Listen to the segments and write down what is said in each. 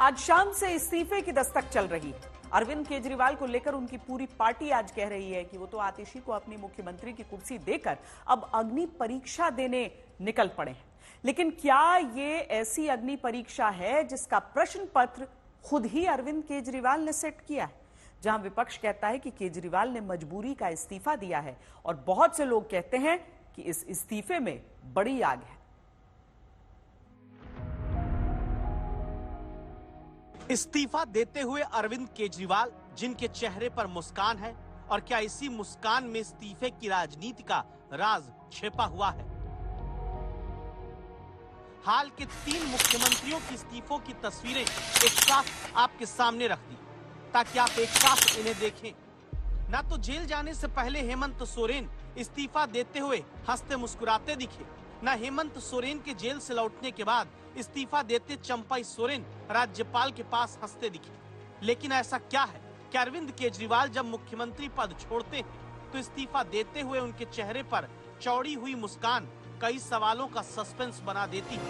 आज शाम से इस्तीफे की दस्तक चल रही है। अरविंद केजरीवाल को लेकर उनकी पूरी पार्टी आज कह रही है कि वो तो आतिशी को अपनी मुख्यमंत्री की कुर्सी देकर अब अग्नि परीक्षा देने निकल पड़े हैं। लेकिन क्या ये ऐसी अग्नि परीक्षा है जिसका प्रश्न पत्र खुद ही अरविंद केजरीवाल ने सेट किया है? जहां विपक्ष कहता है कि केजरीवाल ने मजबूरी का इस्तीफा दिया है और बहुत से लोग कहते हैं कि इस इस्तीफे में बड़ी आग है। इस्तीफा देते हुए अरविंद केजरीवाल, जिनके चेहरे पर मुस्कान है, और क्या इसी मुस्कान में इस्तीफे की राजनीति का राज छिपा हुआ है? हाल के 3 मुख्यमंत्रियों की इस्तीफों की तस्वीरें एक साथ आपके सामने रख दी ताकि आप एक साथ इन्हें देखें। ना तो जेल जाने से पहले हेमंत सोरेन इस्तीफा देते हुए हंसते मुस्कुराते दिखे, न हेमंत सोरेन के जेल से लौटने के बाद इस्तीफा देते चंपाई सोरेन राज्यपाल के पास हंसते दिखे। लेकिन ऐसा क्या है कि अरविंद केजरीवाल जब मुख्यमंत्री पद छोड़ते हैं तो इस्तीफा देते हुए उनके चेहरे पर चौड़ी हुई मुस्कान कई सवालों का सस्पेंस बना देती है।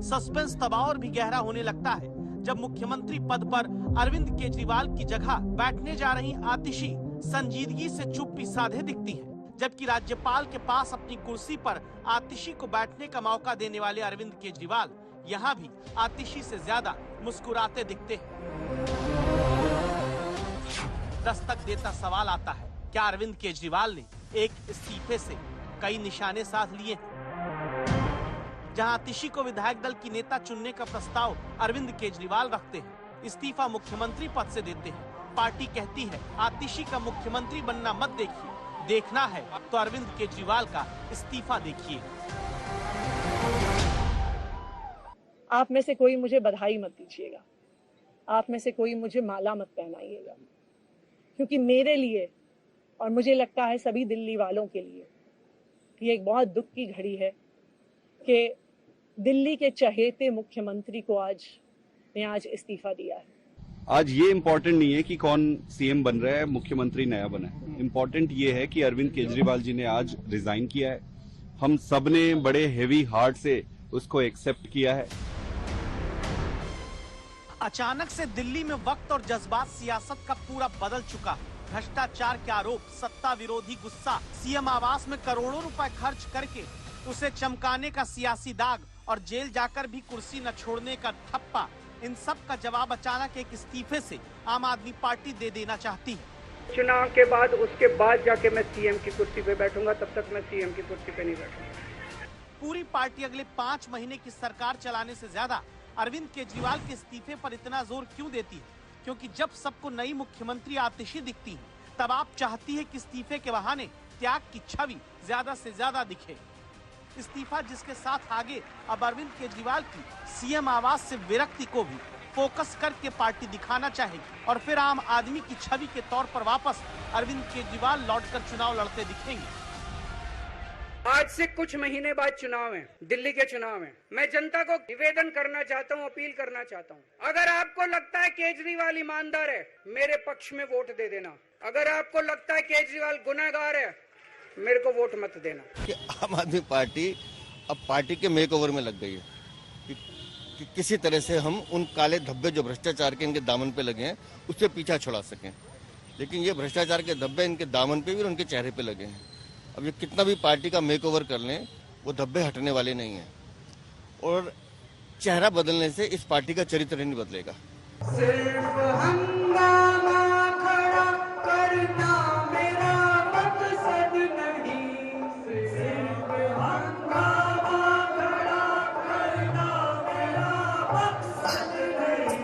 सस्पेंस तब और भी गहरा होने लगता है जब मुख्यमंत्री पद पर अरविंद केजरीवाल की जगह बैठने जा रही आतिशी संजीदगी से चुप्पी साधे दिखती है, जबकि राज्यपाल के पास अपनी कुर्सी पर आतिशी को बैठने का मौका देने वाले अरविंद केजरीवाल यहाँ भी आतिशी से ज्यादा मुस्कुराते दिखते हैं। दस्तक देता सवाल आता है, क्या अरविंद केजरीवाल ने एक इस्तीफे से कई निशाने साध लिए हैं? जहां आतिशी को विधायक दल की नेता चुनने का प्रस्ताव अरविंद केजरीवाल रखते हैं, इस्तीफा मुख्यमंत्री पद से देते हैं। पार्टी कहती है आतिशी का मुख्यमंत्री बनना मत देखिए, देखना है तो अरविंद केजरीवाल का इस्तीफा देखिए। आप में से कोई मुझे बधाई मत दीजिएगा, आप में से कोई मुझे माला मत पहनाइएगा, क्योंकि मेरे लिए और मुझे लगता है सभी दिल्ली वालों के लिए ये एक बहुत दुख की घड़ी है कि दिल्ली के चहेते मुख्यमंत्री को आज इस्तीफा दिया है। आज ये इम्पोर्टेंट नहीं है कि कौन सीएम बन रहा है, मुख्यमंत्री नया बना है। इम्पोर्टेंट ये है कि अरविंद केजरीवाल जी ने आज रिजाइन किया है। हम सब ने बड़े हेवी हार्ट से उसको एक्सेप्ट किया है। अचानक से दिल्ली में वक्त और जज्बात सियासत का पूरा बदल चुका है। भ्रष्टाचार के आरोप, सत्ता विरोधी गुस्सा, सीएम आवास में करोड़ों रुपए खर्च करके उसे चमकाने का सियासी दाग और जेल जाकर भी कुर्सी न छोड़ने का ठप्पा, इन सब का जवाब अचानक एक इस्तीफे से आम आदमी पार्टी दे देना चाहती है। चुनाव के बाद उसके बाद जाके मैं सीएम की कुर्सी पे बैठूंगा, तब तक मैं सीएम की कुर्सी पे नहीं बैठूंगा। पूरी पार्टी अगले 5 महीने की सरकार चलाने से ज्यादा अरविंद केजरीवाल के इस्तीफे पर इतना जोर क्यों देती है? क्योंकि जब सबको नई मुख्यमंत्री आतिशी दिखती है, तब आप चाहती है कि इस्तीफे के बहाने त्याग की छवि ज्यादा से ज्यादा दिखे। इस्तीफा जिसके साथ आगे अब अरविंद केजरीवाल की सीएम आवास से विरक्ति को भी फोकस करके पार्टी दिखाना चाहेगी और फिर आम आदमी की छवि के तौर पर वापस अरविंद केजरीवाल लौटकर चुनाव लड़ते दिखेंगे। आज से कुछ महीने बाद चुनाव है, दिल्ली के चुनाव है। मैं जनता को निवेदन करना चाहता हूँ, अपील करना चाहता हूँ, अगर आपको लगता है केजरीवाल ईमानदार है, मेरे पक्ष में वोट दे देना। अगर आपको लगता है केजरीवाल गुनहगार है, मेरे को वोट मत देना। कि आम आदमी पार्टी अब पार्टी के मेकओवर में लग गई है कि किसी तरह से हम उन काले धब्बे जो भ्रष्टाचार के इनके दामन पे लगे हैं उससे पीछा छुड़ा सकें। लेकिन ये भ्रष्टाचार के धब्बे इनके दामन पे भी और उनके चेहरे पे लगे हैं। अब ये कितना भी पार्टी का मेकओवर कर लें, वो धब्बे हटने वाले नहीं हैं और चेहरा बदलने से इस पार्टी का चरित्र नहीं बदलेगा। सिर्फ हंगामा खड़ा करना मेरा मकसद नहीं, सिर्फ हंगामा खड़ा करना मेरा मकसद नहीं।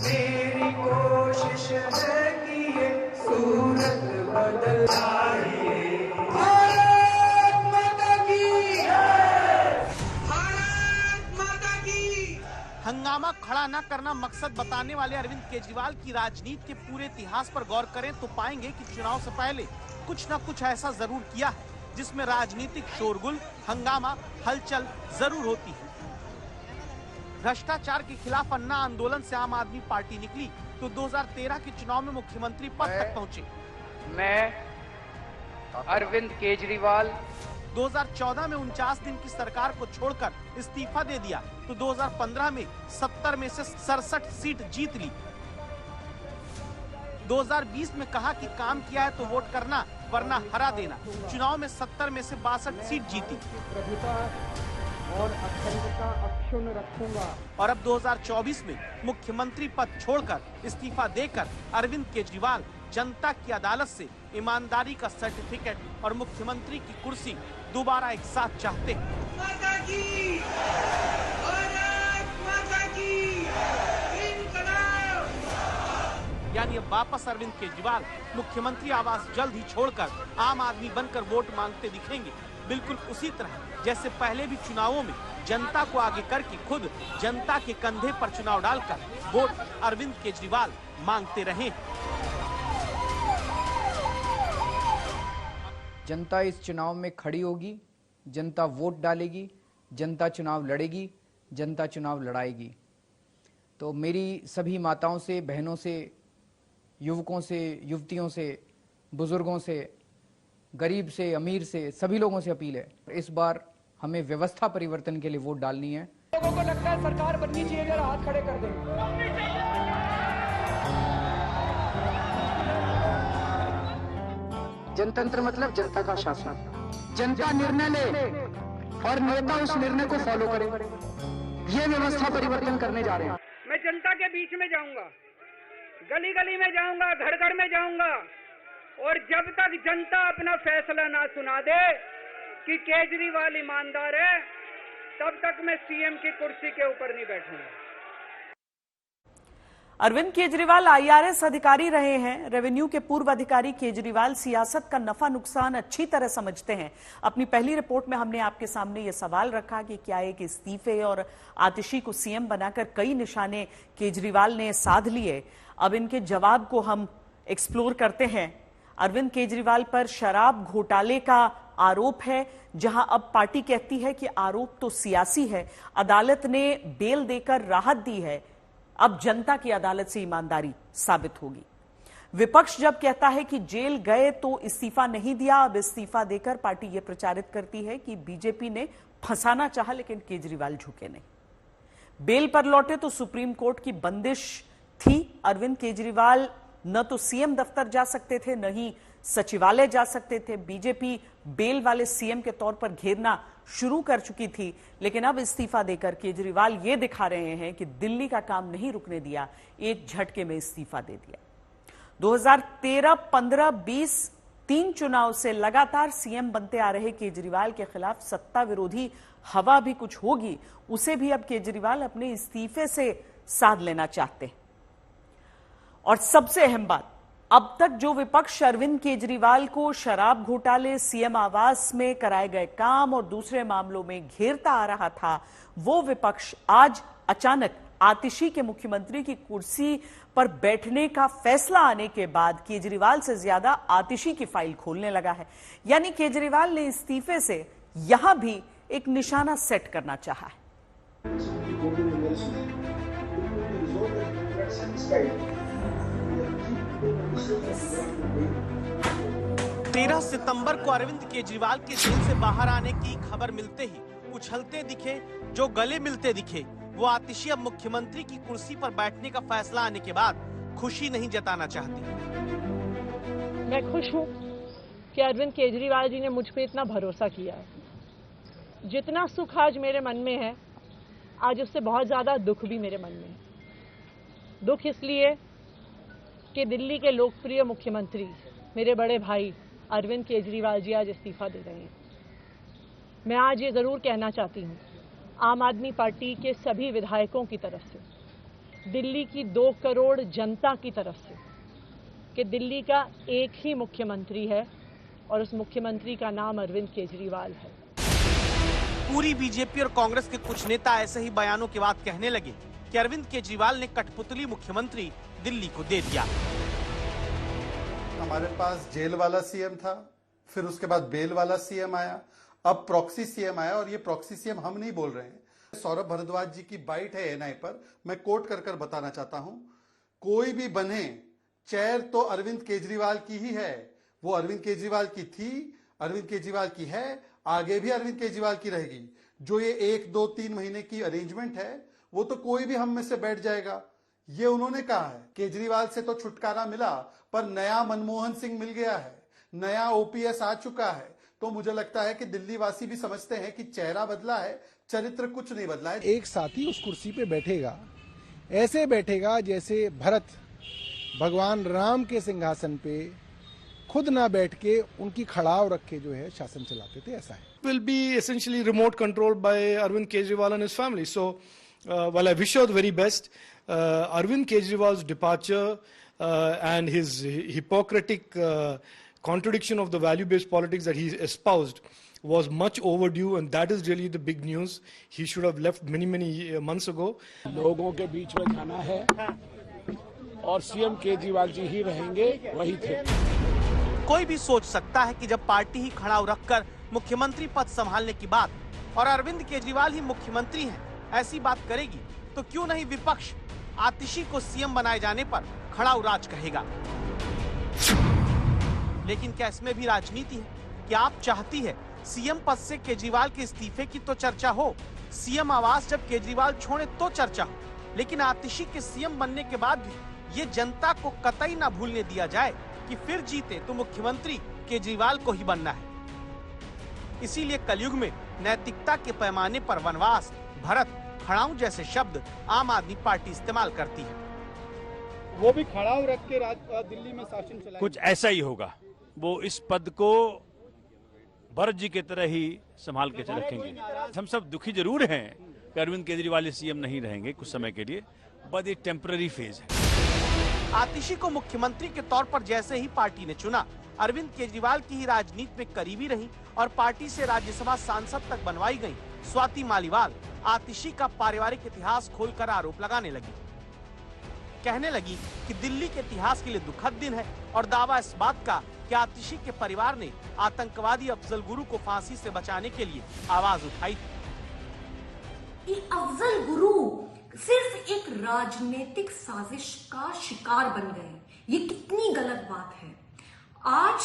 मेरी कोशिश है कि ये सूरत बदल जाए। हंगामा खड़ा न करना मकसद बताने वाले अरविंद केजरीवाल की राजनीति के पूरे इतिहास पर गौर करें तो पाएंगे कि चुनाव से पहले कुछ न कुछ ऐसा जरूर किया है जिसमें राजनीतिक शोरगुल, हंगामा, हलचल जरूर होती है। भ्रष्टाचार के खिलाफ अन्ना आंदोलन से आम आदमी पार्टी निकली तो 2013 के चुनाव में मुख्यमंत्री पद तक पहुंचे। मैं अरविंद केजरीवाल 2014 में 49 दिन की सरकार को छोड़कर इस्तीफा दे दिया तो 2015 में 70 में से 67 सीट जीत ली। 2020 में कहा कि काम किया है तो वोट करना वरना हरा देना। चुनाव में 70 में से 62 सीट जीती और अखंडता अक्षुण्ण रखूंगा। और अब 2024 में मुख्यमंत्री पद छोड़कर इस्तीफा देकर अरविंद केजरीवाल जनता की अदालत से ईमानदारी का सर्टिफिकेट और मुख्यमंत्री की कुर्सी दोबारा एक साथ चाहते हैं। माता की, भारत माता की, इंकलाब। यानी अब वापस अरविंद केजरीवाल मुख्यमंत्री आवास जल्द ही छोड़कर आम आदमी बनकर वोट मांगते दिखेंगे, बिल्कुल उसी तरह जैसे पहले भी चुनावों में जनता को आगे करके खुद जनता के कंधे पर चुनाव डालकर वोट अरविंद केजरीवाल मांगते रहे। जनता इस चुनाव में खड़ी होगी, जनता वोट डालेगी, जनता चुनाव लड़ेगी, जनता चुनाव लड़ाएगी। तो मेरी सभी माताओं से, बहनों से, युवकों से, युवतियों से, बुजुर्गों से, गरीब से, अमीर से, सभी लोगों से अपील है, इस बार हमें व्यवस्था परिवर्तन के लिए वोट डालनी है। लोगों को लगता है सरकार बननी चाहिए, जरा हाथ खड़े कर दें। जनतंत्र मतलब जनता का शासन। जनता निर्णय ले और नेता उस निर्णय को फॉलो करे। ये व्यवस्था परिवर्तन करने जा रहे हैं। मैं जनता के बीच में जाऊंगा, गली गली में जाऊंगा, घर घर में जाऊंगा, और जब तक जनता अपना फैसला ना सुना दे कि केजरीवाल ईमानदार है, तब तक मैं सीएम की कुर्सी के ऊपर नहीं बैठूंगा। अरविंद केजरीवाल आईआरएस अधिकारी रहे हैं। रेवेन्यू के पूर्व अधिकारी केजरीवाल सियासत का नफा नुकसान अच्छी तरह समझते हैं। अपनी पहली रिपोर्ट में हमने आपके सामने यह सवाल रखा कि क्या एक इस्तीफे और आतिशी को सीएम बनाकर कई निशाने केजरीवाल ने साध लिए। अब इनके जवाब को हम एक्सप्लोर करते हैं। अरविंद केजरीवाल पर शराब घोटाले का आरोप है, जहां अब पार्टी कहती है कि आरोप तो सियासी है। अदालत ने बेल देकर राहत दी है, अब जनता की अदालत से ईमानदारी साबित होगी। विपक्ष जब कहता है कि जेल गए तो इस्तीफा नहीं दिया, अब इस्तीफा देकर पार्टी यह प्रचारित करती है कि बीजेपी ने फंसाना चाहा लेकिन केजरीवाल झुके नहीं। बेल पर लौटे तो सुप्रीम कोर्ट की बंदिश थी। अरविंद केजरीवाल न तो सीएम दफ्तर जा सकते थे, न ही सचिवालय जा सकते थे। बीजेपी बेल वाले सीएम के तौर पर घेरना शुरू कर चुकी थी, लेकिन अब इस्तीफा देकर केजरीवाल ये दिखा रहे हैं कि दिल्ली का काम नहीं रुकने दिया, एक झटके में इस्तीफा दे दिया। 2013, 15, 20 तीन चुनाव से लगातार सीएम बनते आ रहे केजरीवाल के खिलाफ सत्ता विरोधी हवा भी कुछ होगी, उसे भी अब केजरीवाल अपने इस्तीफे से साध लेना चाहते हैं। और सबसे अहम बात, अब तक जो विपक्ष अरविंद केजरीवाल को शराब घोटाले, सीएम आवास में कराए गए काम और दूसरे मामलों में घेरता आ रहा था, वो विपक्ष आज अचानक आतिशी के मुख्यमंत्री की कुर्सी पर बैठने का फैसला आने के बाद केजरीवाल से ज्यादा आतिशी की फाइल खोलने लगा है। यानी केजरीवाल ने इस्तीफे से यहां भी एक निशाना सेट करना चाहा है। 13 सितंबर को अरविंद केजरीवाल के जेल से बाहर आने की खबर मिलते ही उछलते दिखे, जो गले मिलते दिखे, वो आतिशी अब मुख्यमंत्री की कुर्सी पर बैठने का फैसला आने के बाद खुशी नहीं जताना चाहती। मैं खुश हूँ कि अरविंद केजरीवाल जी ने मुझ पे इतना भरोसा किया है। जितना सुख आज मेरे मन में है, आज उससे बहुत ज्यादा दुख भी मेरे मन में है। दुख इसलिए कि दिल्ली के लोकप्रिय मुख्यमंत्री मेरे बड़े भाई अरविंद केजरीवाल जी आज इस्तीफा दे रहे हैं। मैं आज ये जरूर कहना चाहती हूँ आम आदमी पार्टी के सभी विधायकों की तरफ से, दिल्ली की 2 करोड़ जनता की तरफ से, कि दिल्ली का एक ही मुख्यमंत्री है और उस मुख्यमंत्री का नाम अरविंद केजरीवाल है। पूरी बीजेपी और कांग्रेस के कुछ नेता ऐसे ही बयानों के बाद कहने लगे कि अरविंद केजरीवाल ने कठपुतली मुख्यमंत्री दिल्ली को दे दिया। हमारे पास जेल वाला सीएम था, फिर उसके बाद बेल वाला सीएम आया, अब प्रॉक्सी सीएम आया, और ये प्रॉक्सी सीएम हम नहीं बोल रहे हैं। सौरभ भारद्वाज जी की बाइट है एएनआई पर, मैं कोट कर कर बताना चाहता हूं, कोई भी बने चेयर तो अरविंद केजरीवाल की ही है। वो अरविंद केजरीवाल की थी, अरविंद केजरीवाल की है, आगे भी अरविंद केजरीवाल की रहेगी। जो ये 1, 2, 3 महीने की अरेंजमेंट है वो तो कोई भी हम में से बैठ जाएगा, ये उन्होंने कहा है। केजरीवाल से तो छुटकारा मिला, पर नया मनमोहन सिंह मिल गया है, नया ओपीएस आ चुका है। तो मुझे लगता है कि दिल्ली वासी भी समझते हैं कि चेहरा बदला है, चरित्र कुछ नहीं बदला है। एक साथी उस कुर्सी पे बैठेगा, ऐसे बैठेगा जैसे भरत भगवान राम के सिंहासन पे खुद ना बैठ के उनकी खड़ाव रख के जो है शासन चलाते थे, ऐसा है। Will be essentially remote controlled by Arvind Kejriwal and his family. So, while I wish you all the very best, Arvind Kejriwal's departure and his Hippocratic contradiction of the value-based politics that he espoused was much overdue, and that is really the big news. He should have left many months ago. लोगों के बीच में जाना है और CM Kejriwal ji ही रहेंगे, वही थे। कोई भी सोच सकता है कि जब पार्टी ही खड़ाऊ रखकर मुख्यमंत्री पद संभालने की बात और अरविंद केजरीवाल ही मुख्यमंत्री हैं, ऐसी बात करेगी तो क्यों नहीं विपक्ष आतिशी को सीएम बनाए जाने पर खड़ाऊ राज कहेगा। लेकिन क्या इसमें भी राजनीति है? क्या आप चाहती है सीएम पद से केजरीवाल के इस्तीफे की तो चर्चा हो, सीएम आवास जब केजरीवाल छोड़े तो चर्चा हो, लेकिन आतिशी के सीएम बनने के बाद भी ये जनता को कतई ना भूलने दिया जाए कि फिर जीते तो मुख्यमंत्री केजरीवाल को ही बनना है। इसीलिए कलयुग में नैतिकता के पैमाने पर वनवास, भरत, खड़ाऊ जैसे शब्द आम आदमी पार्टी इस्तेमाल करती है। वो भी खड़ाऊ रख के दिल्ली में शासन चलाएंगे। कुछ ऐसा ही होगा। वो इस पद को भरत जी की तरह ही संभाल के रखेंगे। हम सब दुखी जरूर हैं कि अरविंद केजरीवाल सीएम नहीं रहेंगे कुछ समय के लिए, बट ये टेम्पररी फेज है। आतिशी को मुख्यमंत्री के तौर पर जैसे ही पार्टी ने चुना, अरविंद केजरीवाल की ही राजनीति में करीबी रही और पार्टी से राज्यसभा सांसद तक बनवाई गई स्वाति मालीवाल आतिशी का पारिवारिक इतिहास खोलकर आरोप लगाने लगी। कहने लगी कि दिल्ली के इतिहास के लिए दुखद दिन है और दावा इस बात का कि आतिशी के परिवार ने आतंकवादी अफजल गुरु को फांसी से बचाने के लिए आवाज उठाई थी। अफजल गुरु सिर्फ एक राजनीतिक साजिश का शिकार बन गए। ये कितनी गलत बात है। आज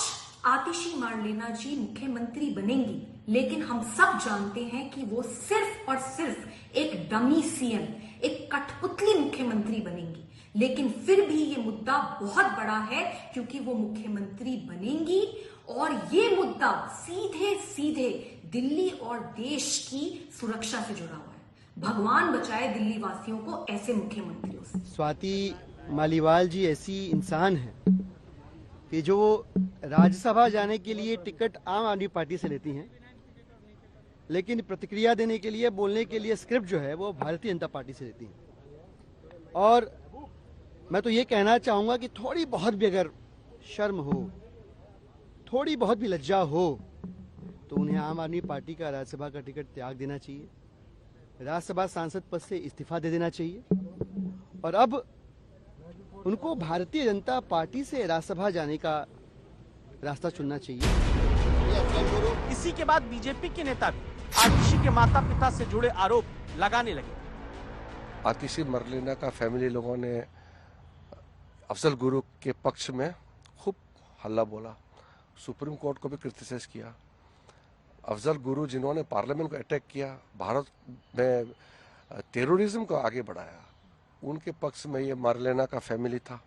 आतिशी मारलेना जी मुख्यमंत्री बनेंगी, लेकिन हम सब जानते हैं कि वो सिर्फ और सिर्फ एक डमी सीएम, एक कठपुतली मुख्यमंत्री बनेंगी। लेकिन फिर भी ये मुद्दा बहुत बड़ा है क्योंकि वो मुख्यमंत्री बनेंगी और ये मुद्दा सीधे सीधे दिल्ली और देश की सुरक्षा से जुड़ा हुआ है। भगवान बचाए दिल्ली वासियों को ऐसे मुख्यमंत्रियों से। स्वाति मालीवाल जी ऐसी इंसान है कि जो राज्यसभा जाने के लिए टिकट आम आदमी पार्टी से लेती हैं, लेकिन प्रतिक्रिया देने के लिए, बोलने के लिए स्क्रिप्ट जो है वो भारतीय जनता पार्टी से लेती हैं। और मैं तो ये कहना चाहूंगा कि थोड़ी बहुत भी अगर शर्म हो, थोड़ी बहुत भी लज्जा हो, तो उन्हें आम आदमी पार्टी का राज्यसभा का टिकट त्याग देना चाहिए, राज्यसभा सांसद पद से इस्तीफा दे देना चाहिए और अब उनको भारतीय जनता पार्टी से राज्यसभा जाने का रास्ता चुनना चाहिए। इसी के बाद बीजेपी के नेता भी आतिशी के माता पिता से जुड़े आरोप लगाने लगे। आतिशी मरलेना का फैमिली लोगों ने अफजल गुरु के पक्ष में खूब हल्ला बोला, सुप्रीम कोर्ट को भी क्रिटिसाइज किया। अफजल गुरु जिन्होंने पार्लियामेंट को अटैक किया, भारत में टेररिज्म को आगे बढ़ाया, उनके पक्ष में ये मारलेना का फैमिली था।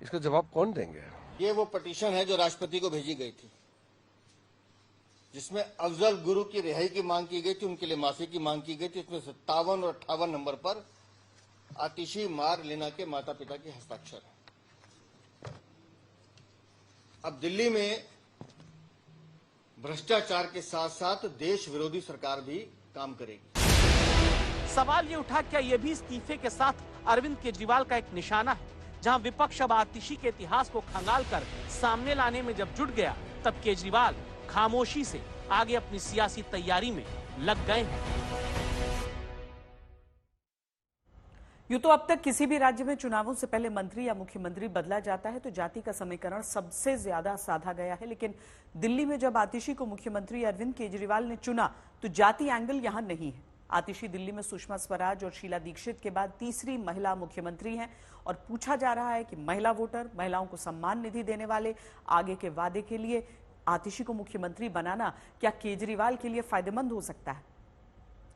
इसका जवाब कौन देंगे? ये वो पिटीशन है जो राष्ट्रपति को भेजी गई थी, जिसमें अफजल गुरु की रिहाई की मांग की गई थी, उनके लिए माफी की मांग की गई थी। इसमें 57 और 58 नंबर पर आतिशी मारलेना के माता पिता के हस्ताक्षर है। अब दिल्ली में भ्रष्टाचार के साथ साथ देश विरोधी सरकार भी काम करेगी। सवाल ये उठा, क्या ये भी इस्तीफे के साथ अरविंद केजरीवाल का एक निशाना है? जहां विपक्ष अब आतिशी के इतिहास को खंगाल कर सामने लाने में जब जुट गया, तब केजरीवाल खामोशी से आगे अपनी सियासी तैयारी में लग गए हैं। यूं तो अब तक किसी भी राज्य में चुनावों से पहले मंत्री या मुख्यमंत्री बदला जाता है तो जाति का समीकरण सबसे ज्यादा साधा गया है, लेकिन दिल्ली में जब आतिशी को मुख्यमंत्री अरविंद केजरीवाल ने चुना तो जाति एंगल यहां नहीं है। आतिशी दिल्ली में सुषमा स्वराज और शीला दीक्षित के बाद तीसरी महिला मुख्यमंत्री हैं और पूछा जा रहा है कि महिला वोटर, महिलाओं को सम्मान निधि देने वाले आगे के वादे के लिए आतिशी को मुख्यमंत्री बनाना क्या केजरीवाल के लिए फायदेमंद हो सकता है?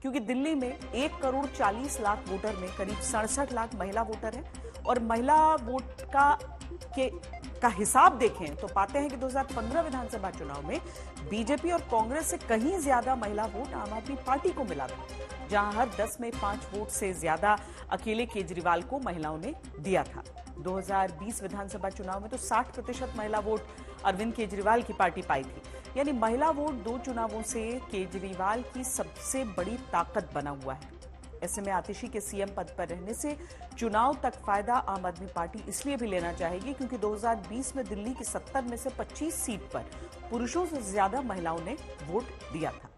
क्योंकि दिल्ली में 1,40,00,000 वोटर में करीब 67 लाख महिला वोटर हैं और महिला वोट का हिसाब देखें तो पाते हैं कि 2015 विधानसभा चुनाव में बीजेपी और कांग्रेस से कहीं ज्यादा महिला वोट आम आदमी पार्टी को मिला था, जहां हर 10 में 5 वोट से ज्यादा अकेले केजरीवाल को महिलाओं ने दिया था। 2020 विधानसभा चुनाव में तो 60% महिला वोट अरविंद केजरीवाल की पार्टी पाई थी। यानी महिला वोट 2 चुनावों से केजरीवाल की सबसे बड़ी ताकत बना हुआ है। ऐसे में आतिशी के सीएम पद पर रहने से चुनाव तक फायदा आम आदमी पार्टी इसलिए भी लेना चाहेगी क्योंकि 2020 में दिल्ली की 70 में से 25 सीट पर पुरुषों से ज्यादा महिलाओं ने वोट दिया था।